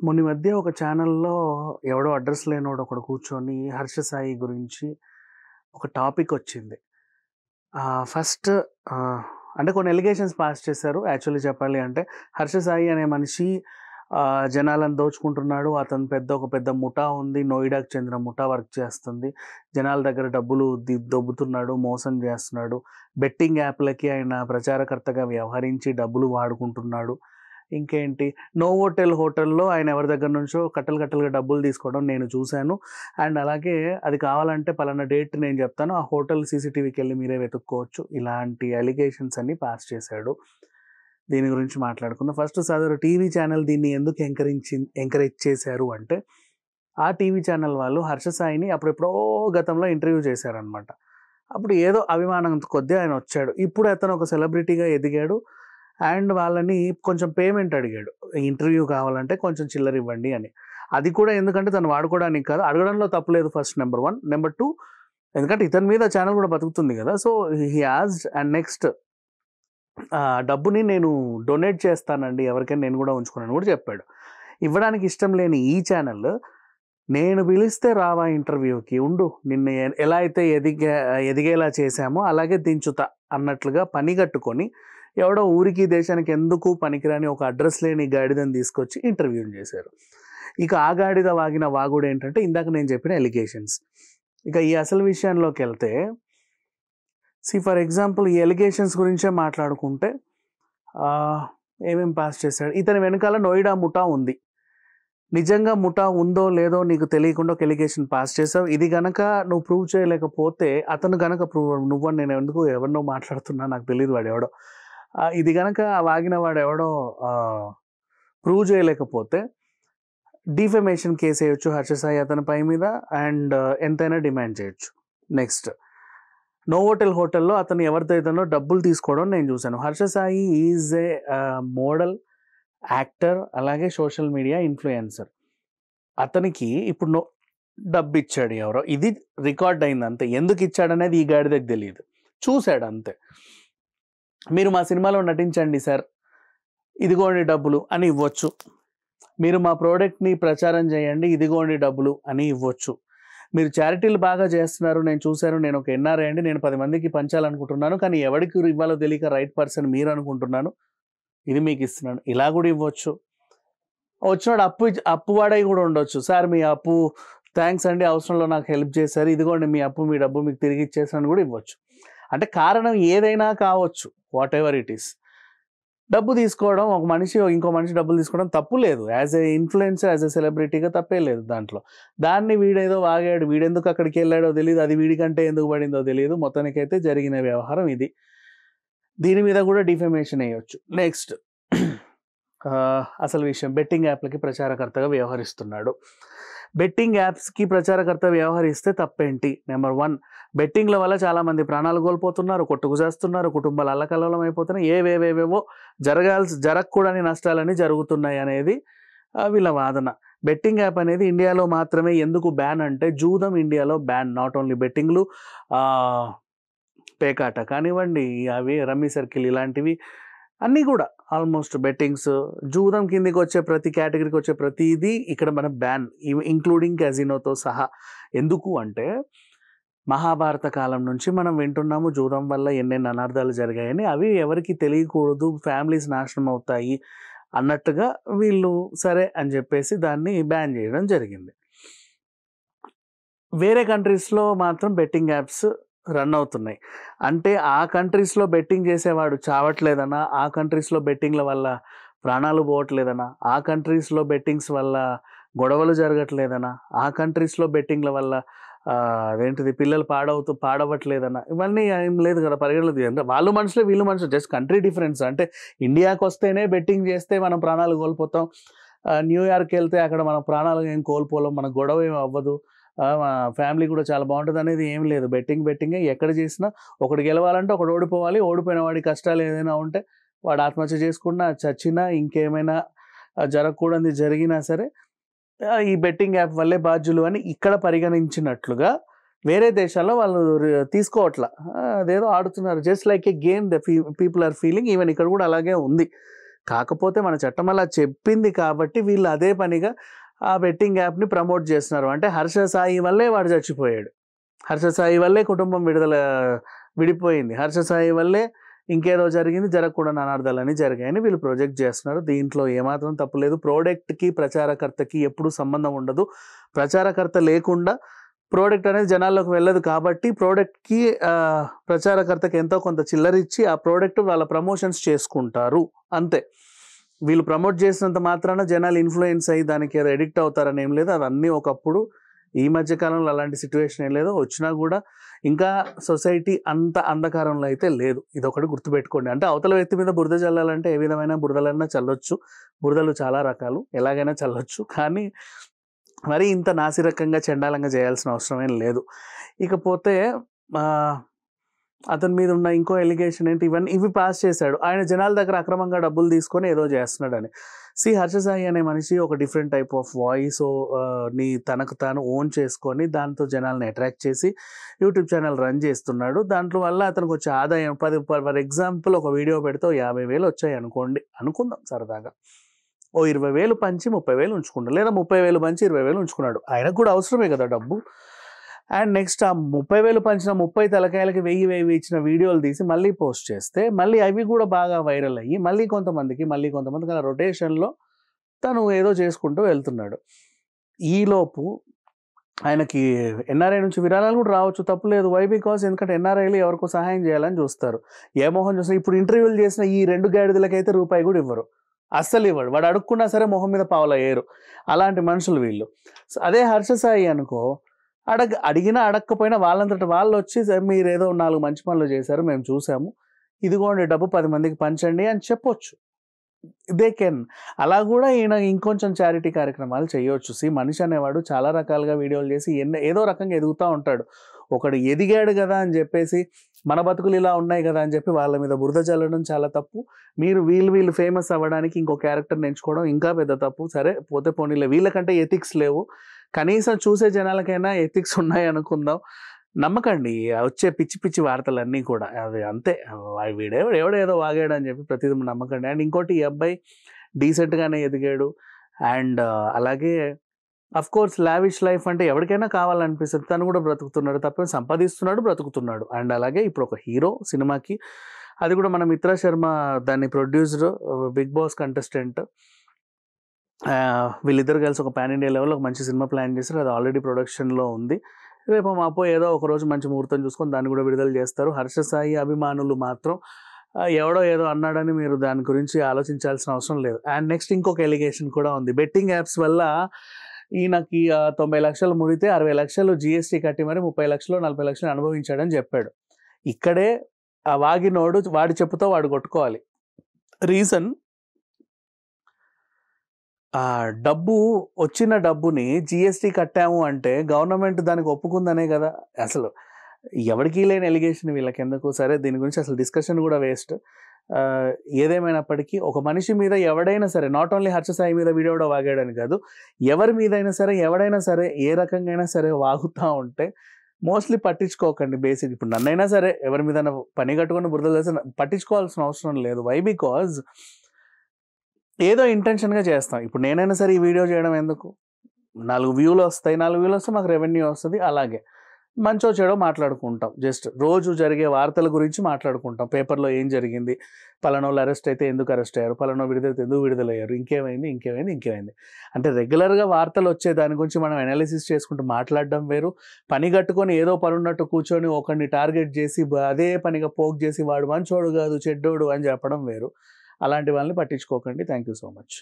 మొన్న ఈ మధ్య ఒక ఛానల్‌లో ఎవడో అడ్రెస్ లేనోడు ఒకడు కూర్చొని 'హర్ష సాయి' గురించి ఒక టాపిక్ వచ్చింది. ఫస్ట్ అంటే కొన్ని ఎలిగేషన్స్ పాస్ చేశారు. యాక్చువల్లీ చెప్పాలి అంటే 'హర్ష సాయి' అనే మనిషి జనాలను దోచుకుంటున్నాడు. అతను ఒక పెద్ద ముఠా ఉంది. నోయిడాకు చెందిన ముఠా వర్క్ చేస్తుంది. జనాల దగ్గర డబ్బులు దొబ్బుతున్నాడు, మోసం చేస్తున్నాడు. బెట్టింగ్ యాప్‌లకి ఆయన ప్రచారకర్తగా వ్యవహరించి డబ్బులు వాడుకుంటున్నాడు. ఇంకేంటి హోటల్‌లో ఆయన ఎవరి దగ్గర నుంచో కట్టలుగా డబ్బులు తీసుకోవడం నేను చూశాను. అండ్ అలాగే అది కావాలంటే పలానా డేట్ నేను చెప్తాను. ఆ హోటల్ సీసీటీవీకెళ్ళి మీరే వెతుక్కోవచ్చు. ఇలాంటి అలిగేషన్స్ అన్నీ పాస్ చేశాడు. దీని గురించి మాట్లాడుకుందాం. ఫస్ట్ సదరు టీవీ ఛానల్ దీన్ని ఎందుకు ఎంకరేజ్ చేశారు అంటే, ఆ టీవీ ఛానల్ వాళ్ళు హర్ష సాయిని అప్పుడెప్పుడో గతంలో ఇంటర్వ్యూ చేశారనమాట. అప్పుడు ఏదో అభిమానం కొద్దీ ఆయన వచ్చాడు. ఇప్పుడు అతను ఒక సెలబ్రిటీగా ఎదిగాడు. అండ్ వాళ్ళని కొంచెం పేమెంట్ అడిగాడు. ఇంటర్వ్యూ కావాలంటే కొంచెం చిల్లర ఇవ్వండి అని. అది కూడా ఎందుకంటే తను వాడుకోవడానికి కాదు. అడగడంలో తప్పులేదు ఫస్ట్ నెంబర్ 1. నెంబర్ 2 ఎందుకంటే ఇతని మీద ఛానల్ కూడా బతుకుతుంది కదా! So, he asked and next డబ్బుని నేను డొనేట్ చేస్తానండి ఎవరికైనా నేను కూడా ఉంచుకున్నాను కూడా చెప్పాడు. ఇవ్వడానికి ఇష్టం లేని ఈ ఛానల్ నేను పిలిస్తే రావా ఇంటర్వ్యూకి ఉండు నిన్ను ఎలా అయితే ఎదిగేలా చేశామో అలాగే దించుతా అన్నట్లుగా పని కట్టుకొని ఎవడో ఊరికి దేశానికి ఎందుకు పనికిరాని ఒక అడ్రస్ లేని గాడిదని తీసుకొచ్చి ఇంటర్వ్యూని చేశారు. ఇక ఆ గాడిద వాగిన వాగుడు ఏంటంటే ఇందాక నేను చెప్పిన ఎలిగేషన్స్. ఇక ఈ అసలు విషయంలోకి వెళ్తే ఫర్ ఎగ్జాంపుల్ ఈ ఎలిగేషన్స్ గురించే మాట్లాడుకుంటే ఏమేం పాస్ చేశాడు. ఇతని వెనకాల నోయిడా ముఠా ఉంది. నిజంగా ముఠా ఉందో లేదో నీకు తెలియకుండా ఒక ఎలిగేషన్ పాస్ చేసావు. ఇది గనక నువ్వు ప్రూవ్ చేయలేకపోతే అతను గనక నువ్వని నేను ఎందుకు ఎవరినో మాట్లాడుతున్నా నాకు తెలియదు వాడు ఎవడో. ఇది గనక వాగిన వాడు ఎవడో ప్రూవ్ చేయలేకపోతే డిఫెమేషన్ కేసు వేయొచ్చు హర్ష సాయి అతనిపై మీద. అండ్ ఎంతైనా డిమాండ్ చేయొచ్చు. నెక్స్ట్ హోటల్లో అతను ఎవరితో డబ్బులు తీసుకోవడం నేను చూశాను. Harsha Sai is a model, actor, అలాగే సోషల్ మీడియా ఇన్ఫ్లుయెన్సర్. అతనికి ఇప్పుడు డబ్బు ఇచ్చాడు ఎవరో, ఇది రికార్డ్ అయింది అంతే. ఎందుకు ఇచ్చాడనేది ఈ గాడిదకి తెలియదు, చూశాడు అంతే. మీరు మా సినిమాలో నటించండి సార్, ఇదిగోండి డబ్బులు అని ఇవ్వచ్చు. మీరు మా ప్రోడక్ట్ని ప్రచారం చేయండి, ఇదిగోండి డబ్బులు అని ఇవ్వచ్చు. మీరు చారిటీలు బాగా చేస్తున్నారు, నేను చూశాను, నేను ఒక ఎన్ఆర్ఐ అండి, నేను 10 మందికి పంచాలనుకుంటున్నాను, కానీ ఎవరికి ఇవ్వాలో తెలియక రైట్ పర్సన్ మీరు అనుకుంటున్నాను, ఇది మీకు ఇస్తున్నాను, ఇలా కూడా ఇవ్వచ్చు. వచ్చినాడు అప్పువాడై కూడా ఉండొచ్చు. సార్ మీ అప్పు థ్యాంక్స్ అండి, అవసరంలో నాకు హెల్ప్ చేశారు, ఇదిగోండి మీ డబ్బు మీకు తిరిగి ఇచ్చేసాను కూడా ఇవ్వచ్చు. అంటే కారణం ఏదైనా కావచ్చు, వాట్ ఎవర్ ఇట్ ఈస్. డబ్బు తీసుకోవడం, ఒక మనిషి ఇంకో మనిషి డబ్బులు తీసుకోవడం తప్పు లేదు. As a influencer, as a సెలబ్రిటీగా తప్పే లేదు దాంట్లో. దాన్ని వీడేదో వాగాడు, వీడెందుకు అక్కడికి వెళ్ళాడో తెలియదు, అది వీడికంటే ఎందుకు పడిందో తెలియదు. మొత్తానికైతే జరిగిన వ్యవహారం ఇది. దీని మీద కూడా డిఫెమేషన్ వేయవచ్చు. నెక్స్ట్ అసలు విషయం, బెట్టింగ్ యాప్లకి ప్రచారకర్తగా వ్యవహరిస్తున్నాడు. బెట్టింగ్ యాప్స్కి ప్రచారకర్త వ్యవహరిస్తే తప్పేంటి? నెంబర్ 1, బెట్టింగ్ల వల్ల చాలామంది ప్రాణాలు కోల్పోతున్నారు, కొట్టుకు చేస్తున్నారు, కుటుంబాలు అల్లకల్లోలం అయిపోతున్నాయి, ఏవేవేవేవో జరగకూడని నష్టాలని జరుగుతున్నాయి అనేది వీళ్ళ వాదన. బెట్టింగ్ యాప్ అనేది ఇండియాలో మాత్రమే ఎందుకు బ్యాన్ అంటే, జూదం ఇండియాలో బ్యాన్. నాట్ ఓన్లీ బెట్టింగ్లు, పేకాట కానివ్వండి, అవి రమ్మీ సర్కిల్ ఇలాంటివి అన్నీ కూడా ఆల్మోస్ట్ బెట్టింగ్స్, జూదం కిందికి వచ్చే ప్రతి కేటగిరీకి వచ్చే ప్రతిదీ ఇక్కడ మన బ్యాన్, ఇంక్లూడింగ్ క్యాజినోతో సహా. ఎందుకు అంటే మహాభారత కాలం నుంచి మనం వింటున్నాము జూదం వల్ల ఎన్నెన్ని అనర్థాలు జరిగాయని. అవి ఎవరికి తెలియకూడదు, ఫ్యామిలీస్ నాశనం అవుతాయి అన్నట్టుగా వీళ్ళు సరే అని చెప్పేసి దాన్ని బ్యాన్ చేయడం జరిగింది. వేరే కంట్రీస్లో మాత్రం బెట్టింగ్ యాప్స్ రన్ అవుతున్నాయి. అంటే ఆ కంట్రీస్లో బెట్టింగ్ చేసేవాడు చావట్లేదనా, ఆ కంట్రీస్లో బెట్టింగ్ల వల్ల ప్రాణాలు పోవట్లేదనా, ఆ కంట్రీస్లో బెట్టింగ్స్ వల్ల గొడవలు జరగట్లేదనా, ఆ కంట్రీస్లో బెట్టింగ్ల వల్ల అదేంటిది పిల్లలు పాడవట్లేదనా, ఇవన్నీ ఏం లేదు కదా, పరిగణలోకి. అంటే వాళ్ళు మనుషులే వీళ్ళు మనుషులు, జస్ట్ కంట్రీ డిఫరెన్స్. అంటే ఇండియాకి వస్తేనే బెట్టింగ్ చేస్తే మనం ప్రాణాలు కోల్పోతాం, న్యూయార్క్ వెళ్తే అక్కడ మన ప్రాణాలు ఏం కోల్పోలేం, మన గొడవ ఏం అవ్వదు, ఫ్యామిలీ కూడా చాలా బాగుంటుంది అనేది ఏం లేదు. బెట్టింగే. ఎక్కడ చేసినా ఒకటి గెలవాలంటే ఒకటి ఓడిపోవాలి. ఓడిపోయిన వాడి కష్టాలు ఏదైనా ఉంటే వాడు ఆత్మహత్య చేసుకున్నా, చచ్చినా, ఇంకేమైనా జరగకూడదు జరిగినా సరే ఈ బెట్టింగ్ యాప్ వల్లే బాధ్యులు అని ఇక్కడ పరిగణించినట్లుగా వేరే దేశాల్లో వాళ్ళు తీసుకోవట్లా. అదేదో ఆడుతున్నారు, just like a game the people are feeling. Even ఇక్కడ కూడా అలాగే ఉంది. కాకపోతే మన చట్టం అలా చెప్పింది కాబట్టి వీళ్ళు అదే పనిగా ఆ బెట్టింగ్ యాప్ని ప్రమోట్ చేస్తున్నారు. అంటే హర్ష సాయి వల్లే వాడు చచ్చిపోయాడు, హర్ష సాయి వల్లే కుటుంబం విడిపోయింది, హర్ష సాయి వల్లే ఇంకేదో జరిగింది, జరగకూడని అనార్థాలని జరిగాయని వీళ్ళు ప్రొజెక్ట్ చేస్తున్నారు. దీంట్లో ఏమాత్రం తప్పులేదు. ప్రోడక్ట్కి ప్రచారకర్తకి ఎప్పుడూ సంబంధం ఉండదు. ప్రచారకర్త లేకుండా ప్రోడక్ట్ అనేది జనాల్లోకి వెళ్ళదు కాబట్టి ప్రోడక్ట్కి ప్రచారకర్తకి ఎంతో కొంత చిల్లరిచ్చి ఆ ప్రోడక్ట్ వాళ్ళ ప్రమోషన్స్ చేసుకుంటారు అంతే. వీళ్ళు ప్రమోట్ చేసినంత మాత్రాన జనాలు ఇన్ఫ్లుయెన్స్ అయ్యి దానికి ఏదో ఎడిక్ట్ అవుతారని ఏం లేదు. అవన్నీ ఒకప్పుడు, ఈ మధ్యకాలంలో అలాంటి సిచ్యువేషన్ ఏం లేదు. వచ్చినా కూడా ఇంకా సొసైటీ అంత అంధకారంలో అయితే లేదు. ఇదొకటి గుర్తుపెట్టుకోండి. అంటే అవతల వ్యక్తి మీద బురద చల్లాలంటే ఏ విధమైన బురదలైనా చల్లొచ్చు. బురదలు చాలా రకాలు, ఎలాగైనా చల్లొచ్చు. కానీ మరి ఇంత నాసిరకంగా చండాలంగా చేయాల్సిన అవసరం ఏం లేదు. ఇకపోతే అతని మీద ఉన్న ఇంకో ఎలిగేషన్ ఏంటి, ఇవి పాస్ చేశాడు. ఆయన జనాల దగ్గర అక్రమంగా డబ్బులు తీసుకొని ఏదో చేస్తున్నాడని. హర్ష సాయి అనే మనిషి ఒక డిఫరెంట్ టైప్ ఆఫ్ వాయిస్ ని తనకు తాను ఓన్ చేసుకొని దాంతో జనాల్ని అట్రాక్ట్ చేసి యూట్యూబ్ ఛానల్ రన్ చేస్తున్నాడు. దాంట్లో వల్ల అతనికి వచ్చే ఆదాయం ఫర్ ఎగ్జాంపుల్ ఒక వీడియో పెడితే 50,000 వచ్చాయి అనుకుందాం సరదాగా. 20,000 పంచి 30,000 ఉంచుకున్నాడు, లేదా 30,000 పంచి 20,000 ఉంచుకున్నాడు. ఆయనకు కూడా అవసరమే కదా డబ్బు. అండ్ నెక్స్ట్ ఆ 30,000 పంచిన 30 తలకాయలకి 1,000 ఇచ్చిన వీడియోలు తీసి మళ్ళీ పోస్ట్ చేస్తే మళ్ళీ అవి కూడా బాగా వైరల్ అయ్యి మళ్ళీ కొంతమందికి అలా రొటేషన్లో తను ఏదో చేసుకుంటూ వెళ్తున్నాడు. ఈలోపు ఆయనకి ఎన్ఆర్ఐ నుంచి విరాళాలు కూడా రావచ్చు, తప్పులేదు. వై బికాస్ ఎందుకంటే ఎన్ఆర్ఐలు ఎవరికో సహాయం చేయాలని చూస్తారు. ఏ మొహం చూసినా ఇప్పుడు ఇంటర్వ్యూలు చేసిన ఈ 2 గాడిదలకైతే రూపాయి కూడా ఇవ్వరు, అస్సలు ఇవ్వడు. వాడు అడుక్కున్నా సరే మొహం మీద పావులా ఏరు. అలాంటి మనుషులు వీళ్ళు. అదే హర్ష సాయి అనుకో, అడిగినా అడగకపోయినా వాళ్ళంతట వాళ్ళు వచ్చి మీరు ఏదో 4 మంచి పనులు చేశారు, మేము చూసాము, ఇదిగోండి డబ్బు 10 మందికి పంచండి అని చెప్పొచ్చు. They can. అలా కూడా ఈయన ఇంకొంచెం చారిటీ కార్యక్రమాలు చేయొచ్చు. మనిషి అనేవాడు చాలా రకాలుగా వీడియోలు చేసి ఏదో రకంగా ఎదుగుతూ ఉంటాడు. ఒకడు ఎదిగాడు కదా అని చెప్పేసి మన బతుకులు ఇలా ఉన్నాయి కదా అని చెప్పి వాళ్ళ మీద బురద చల్లడం చాలా తప్పు. వీళ్ళు ఫేమస్ అవ్వడానికి ఇంకో క్యారెక్టర్ని ఎంచుకోవడం ఇంకా పెద్ద తప్పు. సరే పోతే పోనీలే, వీళ్ళకంటే ఎథిక్స్ లేవు, కనీసం చూసే జనాలకైనా ఎథిక్స్ ఉన్నాయి అనుకుందాం. నమ్మకండి వచ్చే పిచ్చి పిచ్చి వార్తలన్నీ కూడా, అవి అంతే. ఎవడేదో వాగాడు అని చెప్పి ప్రతిదీ నమ్మకండి. అండ్ ఇంకోటి, ఈ అబ్బాయి డీసెంట్గానే ఎదిగాడు. అండ్ అలాగే అఫ్ కోర్స్ లావిష్ లైఫ్ అంటే ఎవరికైనా కావాలనిపిస్తుంది. తను కూడా బ్రతుకుతున్నాడు, తప్ప సంపాదిస్తున్నాడు, బ్రతుకుతున్నాడు. అండ్ అలాగే ఇప్పుడు ఒక హీరో సినిమాకి, అది కూడా మన మిత్రా శర్మ దాన్ని ప్రొడ్యూసర్, బిగ్ బాస్ కంటెస్టెంట్, వీళ్ళిద్దరు కలిసి ఒక పాన్ ఇండియా లెవెల్లో ఒక మంచి సినిమా ప్లాన్ చేశారు. అది ఆల్రెడీ ప్రొడక్షన్లో ఉంది. రేపు మాపో ఏదో ఒక రోజు మంచి ముహూర్తం చూసుకొని దాన్ని కూడా విడుదల చేస్తారు. హర్ష సాయి అభిమానులు మాత్రం ఎవడో ఏదో అన్నాడని మీరు దాని గురించి ఆలోచించాల్సిన అవసరం లేదు. అండ్ నెక్స్ట్ ఇంకొక ఎలిగేషన్ కూడా ఉంది. బెట్టింగ్ యాప్స్ వల్ల ఈయనకి 90 లక్షలు ముడితే 60 లక్షలు GST కట్టి మరి 30 లక్షలు 40 లక్షలు అనుభవించాడని చెప్పాడు. ఇక్కడే ఆ వాగినోడు వాడి చెప్పుతో వాడు కొట్టుకోవాలి. రీజన్, డబ్బు వచ్చిన డబ్బుని GST కట్టాము అంటే గవర్నమెంట్ దానికి ఒప్పుకుందనే కదా. అసలు ఎవరికి లేని ఎలిగేషన్ వీళ్ళకెందుకు? సరే, దీని గురించి అసలు డిస్కషన్ కూడా వేస్ట్. ఏదేమైనప్పటికీ ఒక మనిషి మీద ఎవడైనా సరే, నాట్ ఓన్లీ హర్ష సాయి మీద వీడియో కూడా వాగాడని కాదు, ఎవరి మీదైనా సరే ఎవడైనా సరే ఏ రకంగా అయినా సరే వాగుతూ ఉంటే మోస్ట్లీ పట్టించుకోకండి. బేసిక్ ఇప్పుడు నన్నైనా సరే ఎవరి మీద పని కట్టుకుని బురదలు చేస్తే పట్టించుకోవాల్సిన అవసరం లేదు. వై బికాజ్ ఏదో ఇంటెన్షన్గా చేస్తాం. ఇప్పుడు నేనైనా సరే ఈ వీడియో చేయడం ఎందుకు? 4 వ్యూలు వస్తాయి, 4 వ్యూలు వస్తే మాకు రెవెన్యూ వస్తుంది. అలాగే మంచో చెడో మాట్లాడుకుంటాం. జస్ట్ రోజు జరిగే వార్తల గురించి మాట్లాడుకుంటాం. పేపర్లో ఏం జరిగింది, పలానోళ్ళు అరెస్ట్ అయితే ఎందుకు అరెస్ట్ అయ్యారు, పలానో విడుదలైతే ఎందుకు విడుదలయ్యారు, ఇంకేమైంది. అంటే రెగ్యులర్గా వార్తలు వచ్చే దాని గురించి మనం అనాలిసిస్ చేసుకుంటూ మాట్లాడడం వేరు. పని కట్టుకొని ఏదో పనున్నట్టు కూర్చొని ఒకరిని టార్గెట్ చేసి అదే పనిగా పోక్ చేసి వాడు మంచోడు కాదు చెడ్డోడు అని చెప్పడం వేరు. అలాంటి వాళ్ళని పట్టించుకోకండి. Thank you so much.